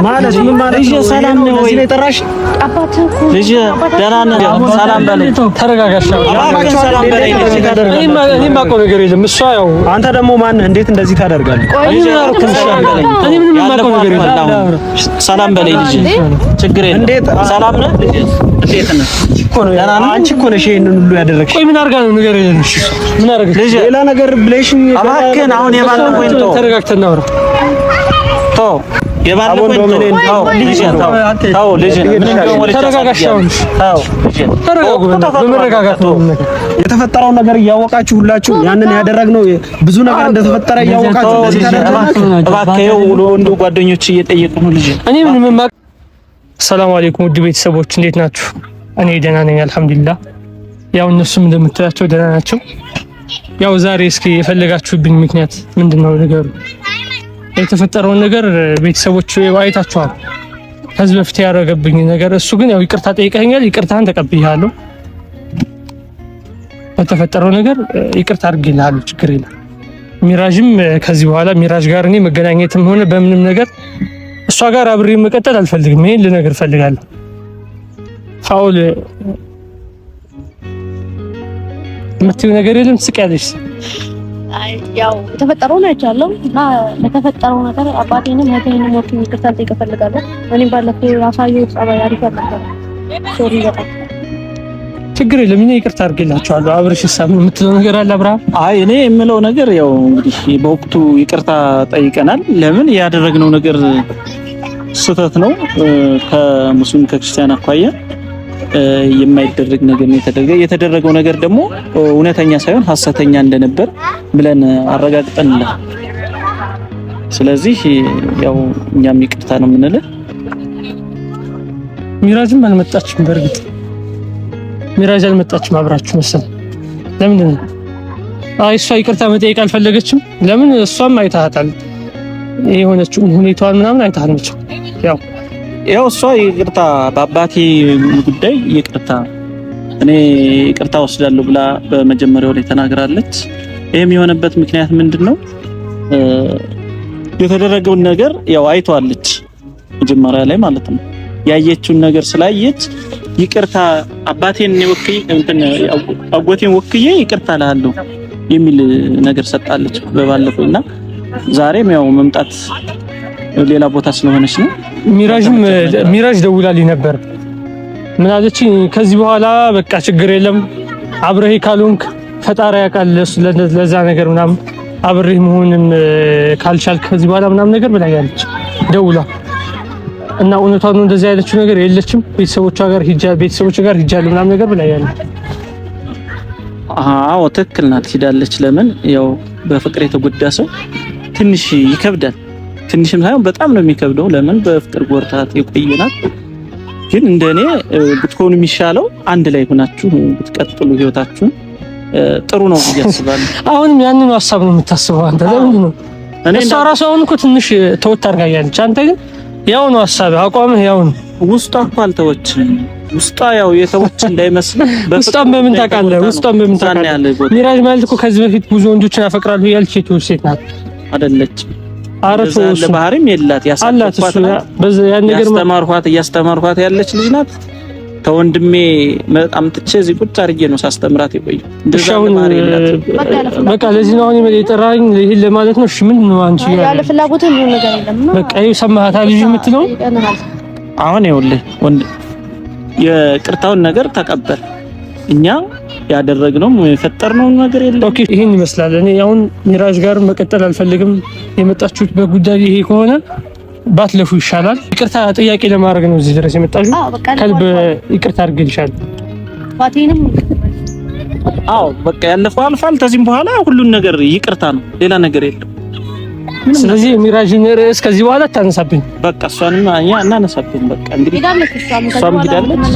ማለት ምን ማለት ነው? ሰላም ነው ወይ ጠራሽ? ልጅ ደህና ነህ? ሰላም በለኝ። ተረጋጋሽ። ሰላም በለኝ። እኔ የማውቀው ነገር የለም። እሷ ያው አንተ ደግሞ ማን እንዴት እንደዚህ ታደርጋለህ? እኔ ምንም የማውቀው ነገር የለም። ሰላም በለኝ ልጅ። ችግር የለም። እንዴት ሰላም ነህ? እንዴት ነህ? አንቺ እኮ ነሽ ይሄንን ሁሉ ያደረግሽ። ቆይ ምን አድርጋ ነው ነገር የለም። ምን አደረገች? ሌላ ነገር ብለሽኝ እባክህን አሁን የባለፈው ነው። ተረጋግተን እናውራ። ተው የባለፈው ነው። ተው ልጅ የተፈጠረው ነገር እያወቃችሁ ሁላችሁ ያንን ያደረግነው ብዙ ነገር እንደተፈጠረ እያወቃችሁ እንደዚህ ታደርጋላችሁ። እባክህ ወንዱ ጓደኞች እየጠየቁ ነው ልጅ። እኔ ምንም ሰላም አለይኩም ውድ ቤተሰቦች እንዴት ናችሁ? እኔ ደህና ነኝ አልሐምዱሊላህ። ያው እነሱም እንደምታያቸው ደህና ናቸው። ያው ዛሬ እስኪ የፈለጋችሁብኝ ምክንያት ምንድነው ነገሩ? የተፈጠረውን ነገር ቤተሰቦች አይታችኋል። ከዚህ በፊት ያደረገብኝ ነገር እሱ ግን ያው ይቅርታ ጠይቀኛል። ይቅርታን ተቀብያለሁ። በተፈጠረው ነገር ይቅርታ አድርጌልሃለሁ። ችግር የለም። ሚራጅም ከዚህ በኋላ ሚራጅ ጋር እኔ መገናኘትም ሆነ በምንም ነገር እሷ ጋር አብሬ መቀጠል አልፈልግም። ይሄን ልነግር እፈልጋለሁ። ፋውል የምትይው ነገር የለም። ትስቂያለሽ። ያው የተፈጠረውን አይቻለሁ እና ለተፈጠረው ነገር አባቴንም እህቴንም ወክዬ ይቅርታ ልጠይቅ እፈልጋለሁ። እኔም ባለፈው ያሳየሁት ጸባይ አሪፍ ነበር። ሶሪ በጣም ችግር የለም። እኔ ይቅርታ አድርጌላችኋለሁ። አብርሽ ሳም የምትለው ነገር አለ አብርሃም? አይ እኔ የምለው ነገር ያው እንግዲህ በወቅቱ ይቅርታ ጠይቀናል። ለምን ያደረግነው ነገር ስህተት ነው። ከሙስሊም ከክርስቲያን አኳያ የማይደረግ ነገር ነው የተደረገው ነገር ደግሞ እውነተኛ ሳይሆን ሐሰተኛ እንደነበር ብለን አረጋግጠንልህ። ስለዚህ ያው እኛም ይቅርታ ነው የምንልህ። ሚራጅም አልመጣችም። በእርግጥ ሚራጅ አልመጣችም አብራችሁ መሰለኝ። ለምንድን ነው? አይ እሷ ይቅርታ መጠየቅ አልፈለገችም። ለምን? እሷም አይታታል የሆነችው ሁኔታዋን ምናምን አይታለች። ያው እሷ ይቅርታ በአባቴ ጉዳይ ይቅርታ እኔ ይቅርታ ወስዳለሁ ብላ በመጀመሪያው ላይ ተናግራለች። ይሄም የሆነበት ምክንያት ምንድነው? የተደረገውን ነገር ያው አይቷለች መጀመሪያ ላይ ማለት ነው። ያየችውን ነገር ስላየች ይቅርታ አባቴን ወክዬ አጎቴን ወክዬ ይቅርታ እልሃለሁ የሚል ነገር ሰጣለች በባለፈውና ዛሬም ያው መምጣት ሌላ ቦታ ስለሆነች ነው። ሚራጅ ደውላልኝ ነበር። ምን አለች? ከዚህ በኋላ በቃ ችግር የለም አብረህ ካልሆንክ ፈጣሪ ያውቃል ለዛ ነገር ምናምን አብረህ መሆንም ካልቻልክ ከዚህ በኋላ ምናምን ነገር ብላኛለች ደውላ እና እውነቷን ነው እንደዚህ ያለችው ነገር የለችም። ቤተሰቦቿ ጋር ሂጃለሁ ምናምን ነገር ብላኛለች። አዎ ትክክል ናት፣ ሂዳለች። ለምን ያው በፍቅር የተጎዳ ሰው ትንሽ ይከብዳል። ትንሽም ሳይሆን በጣም ነው የሚከብደው። ለምን በፍቅር ጎርታት የቆየናት። ግን እንደኔ ብትሆኑ የሚሻለው አንድ ላይ ሆናችሁ ብትቀጥሉ ህይወታችሁን ጥሩ ነው ብዬ አስባለሁ። አሁንም ያንን ሐሳብ ነው የምታስበው አንተ? ለምን ነው እሷ ራሷ አሁን እኮ ትንሽ ተወት አድርጋኛለች። አንተ ግን ያው ነው ሐሳብ አቋምህ ያው ነው። ውስጧ እኮ አልተወችም። ውስጧ ያው የተወች እንዳይመስል ውስጧን በምን ታውቃለህ? ውስጧን በምን ታውቃለህ? ሚራጅ ማለት እኮ ከዚህ በፊት ብዙ ወንዶችን አፈቅራለሁ ያልች ሴት ናት አይደለች? አረፈው ለባህሪም የላት ያሳጣቷት ያን ነገር እያስተማርኳት ያለች ልጅ ናት። ተወንድሜ በጣም ጥቼ እዚህ ቁጭ አድርጌ ነው ሳስተምራት የቆየው። እንደዛ ባህሪ የላት። በቃ ለዚህ ነው አሁን የጠራኝ ይሄን ለማለት ነው። እሺ ምንድን ነው አንቺ ያለ ፍላጎት ነው ነገር የለም። በቃ ይኸው ሰማሃታ ልጅ የምትለው አሁን ይኸውልህ የቅርታውን ነገር ተቀበል። እኛ ያደረግነው የፈጠርነው ነገር የለም። ኦኬ ይሄን ይመስላል። እኔ አሁን ሚራጅ ጋር መቀጠል አልፈልግም። የመጣችሁት በጉዳይ ይሄ ከሆነ ባትለፉ ይሻላል። ይቅርታ ጥያቄ ለማድረግ ነው እዚህ ድረስ የመጣችሁ። ከልብ ይቅርታ አድርጌልሻለሁ። ባቴንም አዎ በቃ ያለፈው አልፏል። ከዚህም በኋላ ሁሉን ነገር ይቅርታ ነው፣ ሌላ ነገር የለም። ስለዚህ ሚራጅን ርዕስ ከዚህ በኋላ ታነሳብኝ። በቃ እሷንም እኛ እናነሳብኝ። በቃ እንግዲህ እሷም ሄዳለች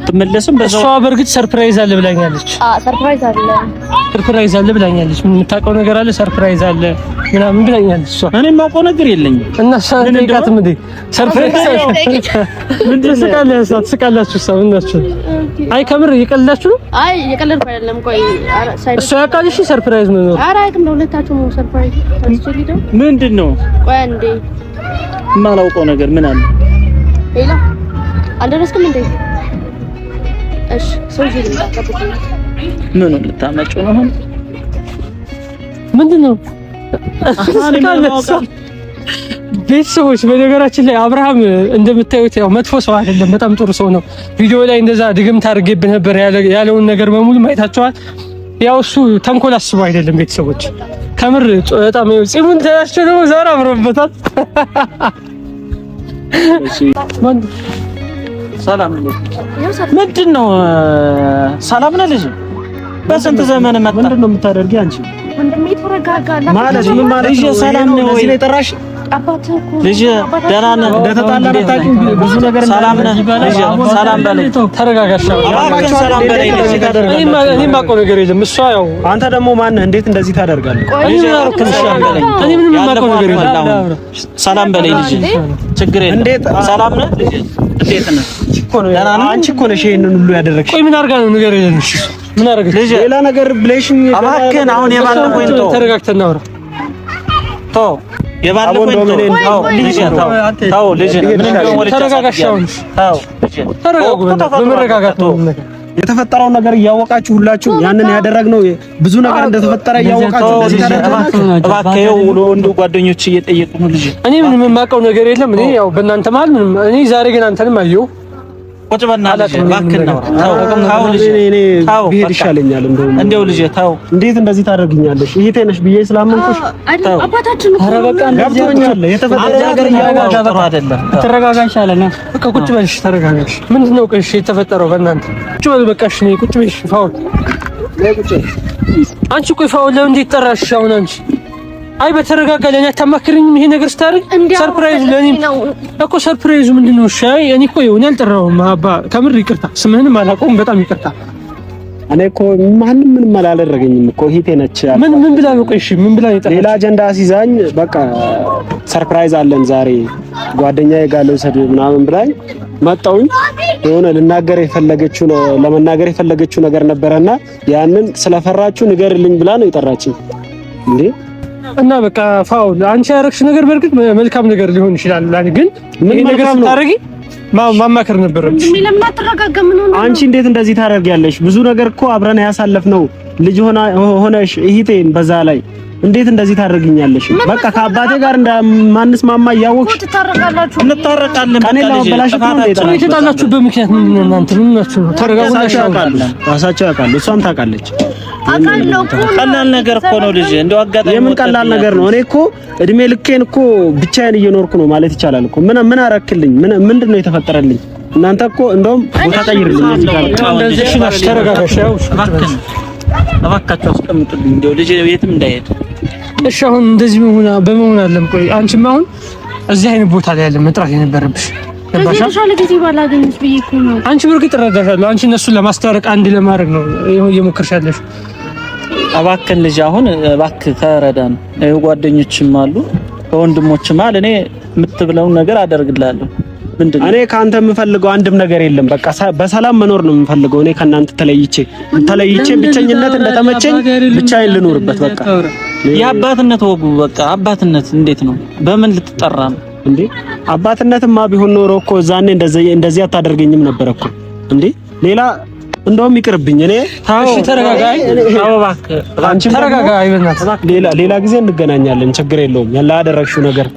አትመለስም። በዛው እሷ በእርግጥ ሰርፕራይዝ አለ ብላኛለች። ሰርፕራይዝ አለ ብላኛለች። ምን የምታውቀው ነገር አለ? ሰርፕራይዝ አለ ምናምን ብላኛለች እሷ። እኔ የማውቀው ነገር የለኝም። እና ሳንዴቃትም እንዴ ሰርፕራይዝ ምን ትስቃላችሁ? ሰው እናችሁ አይ ከምር እየቀለዳችሁ ነው? አይ እየቀለድኩ አይደለም። ቆይ እሷ ያውቃል። እሺ ሰርፕራይዝ ነው። ኧረ አይደለም ለሁለታችሁ ነው ሰርፕራይዝ። ምንድን ነው? ቆይ አንዴ የማላውቀው ነገር ምን አለ? ሌላ አልደረስክም እንዴ? እሺ ሰው ይዤ ምን ልታመጪው ነው አሁን? ምንድነው? ቤተሰቦች በነገራችን ላይ አብርሃም እንደምታዩት ያው መጥፎ ሰው አይደለም፣ በጣም ጥሩ ሰው ነው። ቪዲዮ ላይ እንደዛ ድግምት አድርጌብህ ነበር ያለውን ነገር በሙሉ ማየታችኋል። ያው እሱ ተንኮል አስቦ አይደለም። ቤተሰቦች ከምር በጣም ፂሙን ተያቸው ነው ዛሬ አምሮበታል። ሰላም ምንድነው? ሰላም ነህ ልጅ? በስንት ዘመን መጣ? ምንድነው የምታደርጊ አንቺ? ወንድሜ ተረጋጋ ማለት ምን ማለት ነው? ሰላም ነው ወይ? ጠራሽ ልጅ ደህና ነህ? እንደተጣላ መጣቂ ብዙ ነገር ሰላም ነህ ልጅ? ሰላም በለኝ። ተረጋጋሽ። ሰላም በለኝ። እኔ ማውቀው ነገር የለም። እሷ ያው አንተ ደግሞ ማን ነህ? እንዴት እንደዚህ ታደርጋለህ? እኔ ምንም የማውቀው ነገር የለም። ሰላም በለኝ ልጅ። ችግር የለም። እንዴት ሰላም ነህ? እንዴት ነህ? አንቺ እኮ ነሽ ይሄንን ሁሉ ያደረግሽ። ቆይ ምን አድርጋ ነው ነገር የለም። እሺ ምን አደረገች? ሌላ ነገር ብለሽኝ እባክህን። አሁን የባለፈው እንቶ ተረጋግተን እናውራ። ተው የባለፈው እንቶ ተው ልጅ ተረጋጋሽ። ተረጋጉ። በመረጋጋት ነው የተፈጠረው ነገር እያወቃችሁ ሁላችሁ ያንን ያደረግነው ብዙ ነገር እንደተፈጠረ እያወቃችሁ እንደዚህ ታደርጋላችሁ። እባክህ ውሎ እንዱ ጓደኞች እየጠየቁ ነው ልጅ። እኔ ምንም የማውቀው ነገር የለም። እኔ ያው በእናንተ መሀል ምንም እኔ ዛሬ ግን አንተንም አየሁ። ቁጭ በእናትህ እባክህ ነው። ታው ልጅ ታው ብሄድ ይሻለኛል። እንደው ልጅ ታው እንዴት እንደዚህ ታደርግኛለሽ? እህቴ ነሽ ብዬ ስላመንኩሽ ታው አባታችን ነው። ኧረ በቃ ገብቶኛል። የተፈጠረው ነገር እያወቃችሁ ጥሩ አይደለም። ተረጋጋ ይሻላል። በቃ ቁጭ በልሽ። ተረጋጋሽ። ምንድነው እሺ የተፈጠረው? በእናንተ ቁጭ በል በቃ። እሺ ቁጭ በልሽ። ፋውል አንቺ ቆይ ፋውል ለምን እንዴት ጠራሽ አሁን አንቺ? አይ በተረጋጋ ለኛ አታማክሪኝም? ይሄ ነገር ስታደርግ ሰርፕራይዝ ለኔ እኮ ሰርፕራይዙ ምንድነው? እሺ እኔ እኮ ይሁን አልጠራሁም። አባ ከምር ይቅርታ፣ ስምህንም አላውቀውም። በጣም ይቅርታ። እኔ እኮ ማንም ምንም አላደረገኝም እኮ እህቴ ነች። ምን ብላ ነው? ቆይ እሺ ምን ብላ ነው? ሌላ አጀንዳ ሲዛኝ በቃ ሰርፕራይዝ አለን ዛሬ ጓደኛዬ ጋር ልውሰድ ምናምን ብላኝ መጣሁኝ። የሆነ ለመናገር የፈለገችው ነገር ነበረና ያንን ስለፈራችሁ ንገርልኝ ብላ ነው የጠራችኝ እንዴ። እና በቃ ፋውል አንቺ ያደረግሽ ነገር በእርግጥ መልካም ነገር ሊሆን ይችላል። ግን ምን ነገር ስታረጊ ማማከር ነበረብሽ። አንቺ እንዴት እንደዚህ ታደርጊያለሽ? ብዙ ነገር እኮ አብረን ያሳለፍነው ልጅ ሆነሽ እህቴን በዛ ላይ እንዴት እንደዚህ ታደርጊኛለሽ? በቃ ከአባቴ ጋር እንደማንስማማ እያወቅሽ እንታረቃለን። ከኔ ለማበላሸት ነው የተጣላችሁበት ምክንያት ምን ነው? እናንተ ምን ናችሁ? ተረጋጉና ራሳቸው ያውቃሉ። እሷም ታውቃለች። ቀላል ነገር እኮ ነው ልጅ። እንደው አጋጣሚ የምን ቀላል ነገር ነው? እኔ እኮ እድሜ ልኬን እኮ ብቻዬን እየኖርኩ ነው ማለት ይቻላል እኮ። ምን አረክልኝ? ምንድነው የተፈጠረልኝ? እናንተ እኮ እንደውም ቦታ ቀይርልኝ እዚህ ጋር እንደዚህ ሽናሽ። ተረጋጋሽ። ያው እባካችሁ አስቀምጡልኝ እንደው ልጅ የትም እንዳይሄድ። እሺ አሁን እንደዚህ በመሆን አለም። ቆይ አንቺም አሁን እዚህ አይነት ቦታ ላይ ያለ መጥራት የነበረብሽ ለባሻለ ጊዜ ባላገኝሽ ብዬ እኮ ነው። አንቺ በርግጥ እረዳሻለሁ። አንቺ እነሱን ለማስታረቅ አንድ ለማድረግ ነው እየሞከርሽ ያለሽ። እባክህን ልጅ አሁን እባክህ ተረዳን። ጓደኞችም አሉ ከወንድሞችም አለ። እኔ የምትብለውን ነገር አደርግልሃለሁ። ምንድነው? እኔ ካንተ የምፈልገው አንድም ነገር የለም። በቃ በሰላም መኖር ነው የምፈልገው። እኔ ከናንተ ተለይቼ ብቸኝነት እንደተመቸኝ ብቻዬን ልኖርበት። በቃ የአባትነት ወጉ በቃ አባትነት እንዴት ነው? በምን ልትጠራ ነው እንዴ? አባትነትማ ቢሆን ኖሮ እኮ ዛኔ እንደዚህ አታደርገኝም ነበር እኮ እንዴ። ሌላ እንደውም ይቅርብኝ። እኔ እሺ ተረጋጋ። አንቺ ተረጋጋ። አይበናት ሌላ ጊዜ እንገናኛለን። ችግር የለውም። ያላ ያደረግሽው ነገር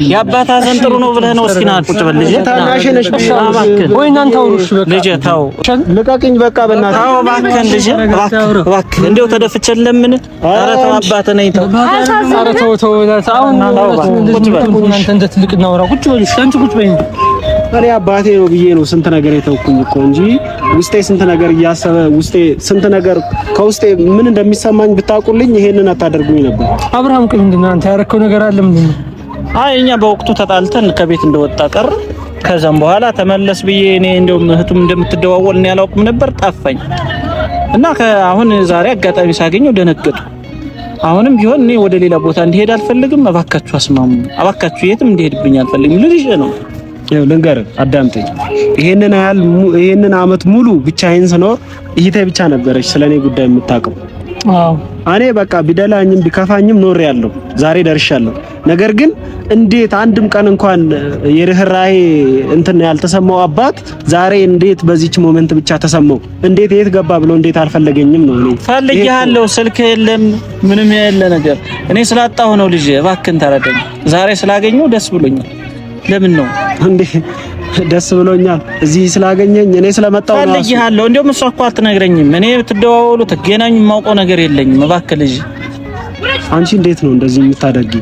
የአባት ሐዘን ጥሩ ነው ብለህ ነው? እስኪ ና ቁጭ በል ልጅ። ታናሽ ነሽ ወይ እናንተ አውሩሽ። በቃ ልጅ ተው ልቀቅኝ። በቃ በእናትህ ተው እባክህን ልጅ እባክህ። እንደው ተደፍቼ ለምን? ኧረ ተው አባትህ ነኝ ተው። ኧረ ተው ተው። አሁን ቁጭ በል እናንተ እንደ ትልቅ እናውራ። ቁጭ በል አንቺ ቁጭ በይ። እኔ አባቴ ነው ብዬ ነው ስንት ነገር የተውኩኝ እኮ እንጂ ውስጤ ስንት ነገር እያሰበ ውስጤ ስንት ነገር ከውስጤ ምን እንደሚሰማኝ ብታውቁልኝ ይሄንን አታደርጉኝ ነበር። አብርሃም ቆይ ምንድን ነው አንተ ያረከው ነገር አለ? ምንድን ነው? አይ እኛ በወቅቱ ተጣልተን ከቤት እንደወጣ ቀር ከዛም በኋላ ተመለስ ብዬ እኔ እንደውም እህቱም እንደምትደዋወል እኔ አላውቅም ነበር። ጠፋኝ እና አሁን ዛሬ አጋጣሚ ሳገኘው ደነገጡ። አሁንም ቢሆን እኔ ወደ ሌላ ቦታ እንዲሄድ አልፈልግም። እባካችሁ አስማሙ። እባካችሁ የትም እንዲሄድብኝ አልፈልግም። ልጅ ነው ልንገርህ፣ አዳምጠኝ። ይሄንን አመት ሙሉ ብቻዬን ስኖር እህቴ ብቻ ነበረች ስለኔ ጉዳይ የምታውቀው። እኔ በቃ ቢደላኝም ቢከፋኝም ኖር ያለው ዛሬ ደርሻለሁ። ነገር ግን እንዴት አንድም ቀን እንኳን የርህራሄ እንትን ያልተሰማው አባት ዛሬ እንዴት በዚች ሞመንት ብቻ ተሰማው? እንዴት የት ገባ ብሎ እንዴት አልፈለገኝም ነው? እኔ ፈልጌሃለሁ፣ ስልክ የለም ምንም ያለ ነገር እኔ ስላጣሁ ነው። ልጅ እባክህን ተረዳኝ። ዛሬ ስላገኘው ደስ ብሎኛል። ለምን ነው እንዴ ደስ ብሎኛል? እዚህ ስላገኘኝ እኔ ስለመጣው ነው። ፈልጌሃለሁ። እንደውም እሷ እኮ አትነግረኝም። እኔ ትደዋወሉ ትገናኙ የማውቀው ነገር የለኝም። እባክህ ልጅ አንቺ እንዴት ነው እንደዚህ የምታደርጊ?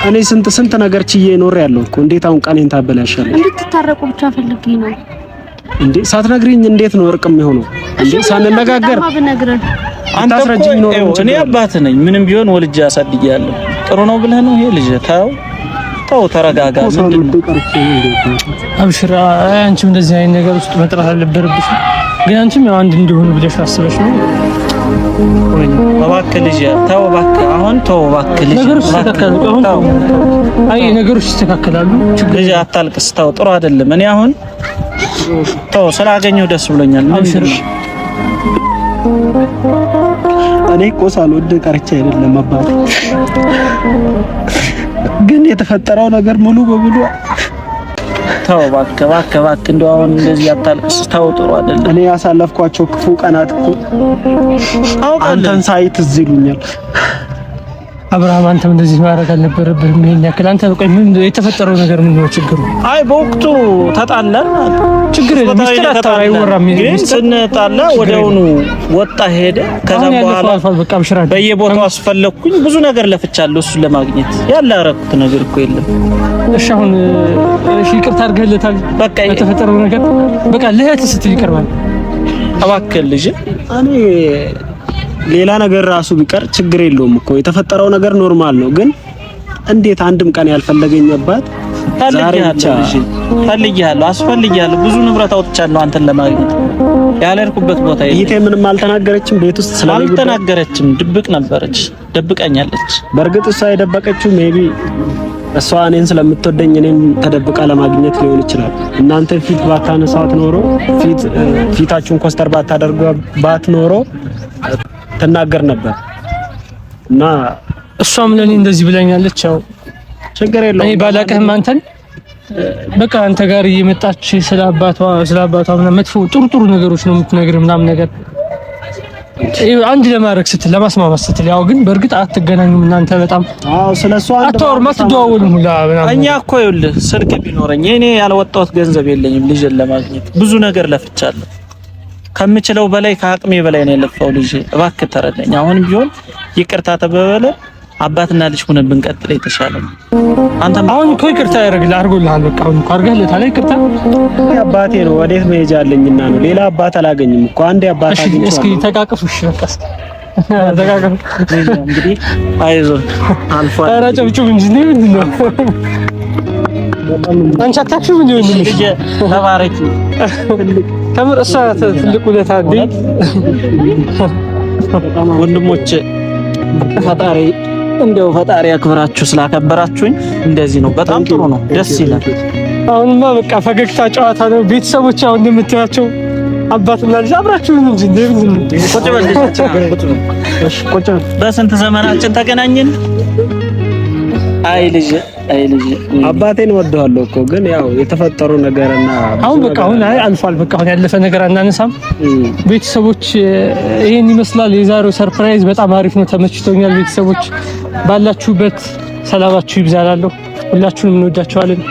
እኔ ስንት ነገር ችዬ ኖር ያለው እኮ እንዴት አሁን ቀኔን ታበላሻለሽ? እንድትታረቁ ብቻ ፈልጌ ነው እንዴ? ሳትነግሪኝ እንዴት ነው እርቅ የሚሆነው? እንዴ ሳንነጋገር አንተ አስረጅኝ ነው እንጂ እኔ አባት ነኝ። ምንም ቢሆን ወልጄ አሳድጌያለሁ። ጥሩ ነው ብለህ ነው ይሄ ልጅ ተው ተረጋጋ። አብሽራ አንቺም እንደዚህ አይነት ነገር ውስጥ መጥራት አልነበረብሽ። ግን አንቺም ያው አንድ እንደሆኑ ብለሽ አስበሽ ነው። እባክህ ልጅ ተው እባክህ፣ አሁን ተው እባክህ ልጅ። ነገሮች ይስተካከላሉ። አይ ነገሮች ይስተካከላሉ። ልጅ አታልቅስ፣ ተው ጥሩ አይደለም። እኔ አሁን ተው ስላገኘው ደስ ብሎኛል። አብሽራ እኔ እኮ ሳልወድ ቀርቼ አይደለም አባት፣ ግን የተፈጠረው ነገር ሙሉ በሙሉ ተው እባክህ እንደው አሁን እንደዚህ አታልቅስ፣ ተው ጥሩ አይደለም። እኔ ያሳለፍኳቸው ክፉ ቀናት እኮ አንተን ሳይ ትዝ ይሉኛል። አብርሃም አንተም እንደዚህ ማድረግ አልነበረብህም። ይሄን ያክል አንተ በቃ ምን የተፈጠረው ነገር ምን ነው ችግሩ? አይ በወቅቱ ተጣላን፣ ችግር የለም ሚስጥር አይወራም። ግን ስንጣላ ወደውኑ ወጣ ሄደ። ከዛ በኋላ በቃ አብሽራ በየቦታው አስፈለኩኝ። ብዙ ነገር ለፍቻለሁ እሱን ለማግኘት ያለ አረኩት ነገር እኮ የለም። እሺ አሁን ይቅርታ አድርገህለታል? በቃ የተፈጠረው ነገር በቃ ለህይወት ስትል ይቀርባል። እባክህ ልጅ እኔ ሌላ ነገር ራሱ ቢቀር ችግር የለውም እኮ የተፈጠረው ነገር ኖርማል ነው። ግን እንዴት አንድም ቀን ያልፈለገኝ አባት ዛሬ ብቻ ፈልጌሃለሁ፣ አስፈልጌሃለሁ። ብዙ ንብረት አውጥቻለሁ አንተን ለማግኘት ያለርኩበት ቦታ ይሄ ምንም አልተናገረችም። ቤት ውስጥ አልተናገረችም፣ ድብቅ ነበረች፣ ደብቀኛለች። በእርግጥ እሷ የደበቀችው ሜቢ እሷ እኔን ስለምትወደኝ እኔን ተደብቃ ለማግኘት ሊሆን ይችላል። እናንተ ፊት ባታነሳት ኖሮ ፊታችሁን ኮስተር ባታደርጉባት ኖሮ ተናገር ነበር እና እሷም ለኔ እንደዚህ ብለኛለች። ያው ችግር የለውም። እኔ ባላቀህም አንተን በቃ አንተ ጋር እየመጣች ስለአባቷ ምናምን መጥፎ ጥሩ ነገሮች ነው የምትነግር ምናምን ነገር አንድ ለማድረግ ስትል ለማስማማት ስትል ያው ግን በእርግጥ አትገናኙም እናንተ በጣም ስለሷ አታወሩም አትደዋወሉም ሁላ ምናምን። እኛ እኮ ይኸውልህ ስልክ ቢኖረኝ እኔ ያልወጣሁት ገንዘብ የለኝም ልጅን ለማግኘት ብዙ ነገር ለፍቻለሁ። ከምችለው በላይ ከአቅሜ በላይ ነው የለፋው። ልጅ እባክህ ተረዳኝ። አሁን ቢሆን ይቅርታ ተበበለ አባትና ልጅ ሆነን ብንቀጥል የተሻለ ነው። አንተ አሁን እኮ ይቅርታ አድርጎልሃል። በቃ አሁን እኮ አድርገህለታል ይቅርታ። አባቴ ነው ወዴት መሄጃ አለኝና ነው ሌላ አባት አላገኝም እኮ አንዴ አባት አግኝቼ። እስኪ ተቃቀፉ። እሺ በቃ ተቃቀፉ። እንግዲህ አይዞህ አልፏል። ኧረ ጨብጭብ እንጂ ምንድን ነው አንቺ አታክሽም እንዴ? ልጅ ተባረኪ። ከምር እሷ ትልቅ ውለታ እንዴ ወንድሞች ፈጣሪ ያክብራችሁ። ስላከበራችሁኝ እንደዚህ ነው። በጣም ጥሩ ነው፣ ደስ ይላል። አሁንማ በቃ ፈገግታ ጨዋታ ነው። ቤተሰቦች አሁን እንደምታያቸው አባትና ልጅ አብራችሁን እንጂ ቁጭ በል። በስንት ዘመናችን ተገናኘን። አይ ልጅ አባቴን ወደዋለሁ እኮ ግን ያው የተፈጠሩ ነገርና አሁን በቃ አሁን አልፏል። በቃ አሁን ያለፈ ነገር አናነሳም። ቤተሰቦች ይሄን ይመስላል የዛሬው ሰርፕራይዝ። በጣም አሪፍ ነው፣ ተመችቶኛል። ቤተሰቦች ባላችሁበት ሰላማችሁ ይብዛላለሁ። ሁላችሁንም እንወዳችኋለን።